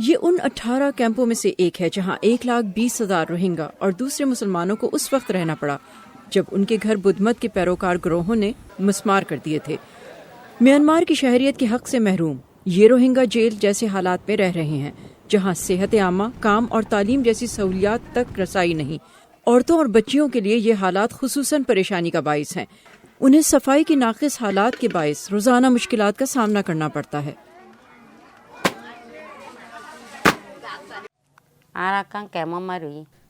یہ ان 18 کیمپوں میں سے ایک ہے جہاں 1,20,000 روہنگا اور دوسرے مسلمانوں کو اس وقت رہنا پڑا جب ان کے گھر بدھ مت کے پیروکار گروہوں نے مسمار کر دیے تھے۔ میانمار کی شہریت کے حق سے محروم یہ روہنگا جیل جیسے حالات میں رہ رہے ہیں جہاں صحت عامہ، کام اور تعلیم جیسی سہولیات تک رسائی نہیں۔ عورتوں اور بچیوں کے لیے یہ حالات خصوصاً پریشانی کا باعث ہیں۔ انہیں صفائی کی ناقص حالات کے باعث روزانہ مشکلات کا سامنا کرنا پڑتا ہے۔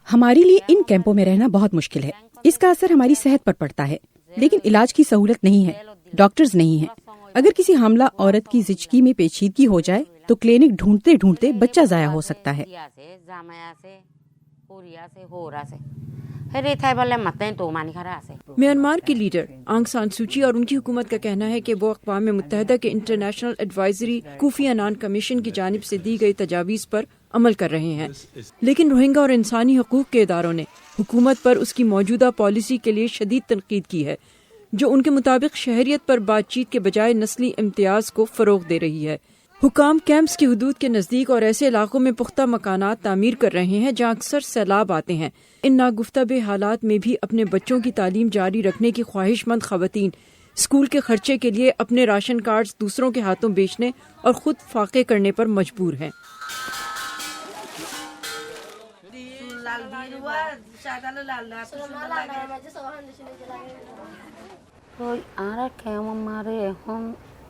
ہمارے لیے ان کیمپوں میں رہنا بہت مشکل ہے۔ اس کا اثر ہماری صحت پر پڑتا ہے، لیکن علاج کی سہولت نہیں ہے، ڈاکٹرز نہیں ہیں۔ اگر کسی حاملہ عورت کی زچگی میں پیچیدگی ہو جائے تو کلینک ڈھونڈتے ڈھونڈتے بچہ ضائع ہو سکتا ہے۔ میانمار کی لیڈر آنگ سان سوچی اور ان کی حکومت کا کہنا ہے کہ وہ اقوام متحدہ کے international advisory Kofi Annan commission کی جانب سے دی گئی تجاویز پر عمل کر رہے ہیں، لیکن روہنگا اور انسانی حقوق کے اداروں نے حکومت پر اس کی موجودہ پالیسی کے لیے شدید تنقید کی ہے، جو ان کے مطابق شہریت پر بات چیت کے بجائے نسلی امتیاز کو فروغ دے رہی ہے۔ حکام کیمپس کی حدود کے نزدیک اور ایسے علاقوں میں پختہ مکانات تعمیر کر رہے ہیں جہاں اکثر سیلاب آتے ہیں۔ ان ناگفتہ حالات میں بھی اپنے بچوں کی تعلیم جاری رکھنے کی خواہش مند خواتین اسکول کے خرچے کے لیے اپنے راشن کارڈز دوسروں کے ہاتھوں بیچنے اور خود فاقے کرنے پر مجبور ہیں۔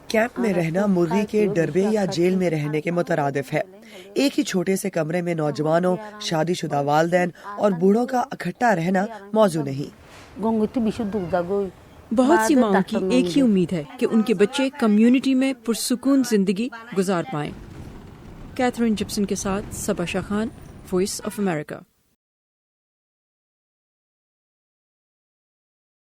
کیمپ میں رہنا مرغی کے ڈربے یا جیل میں رہنے کے مترادف ہے۔ ایک ہی چھوٹے سے کمرے میں نوجوانوں، شادی شدہ والدین اور بوڑھوں کا اکٹھا رہنا موضوع نہیں۔ بہت سی ماؤں کی ایک ہی امید ہے کہ ان کے بچے کمیونٹی میں پرسکون زندگی گزار پائیں۔ کیتھرین جپسن کے ساتھ صبا شاہ خان، وائس آف امریکہ۔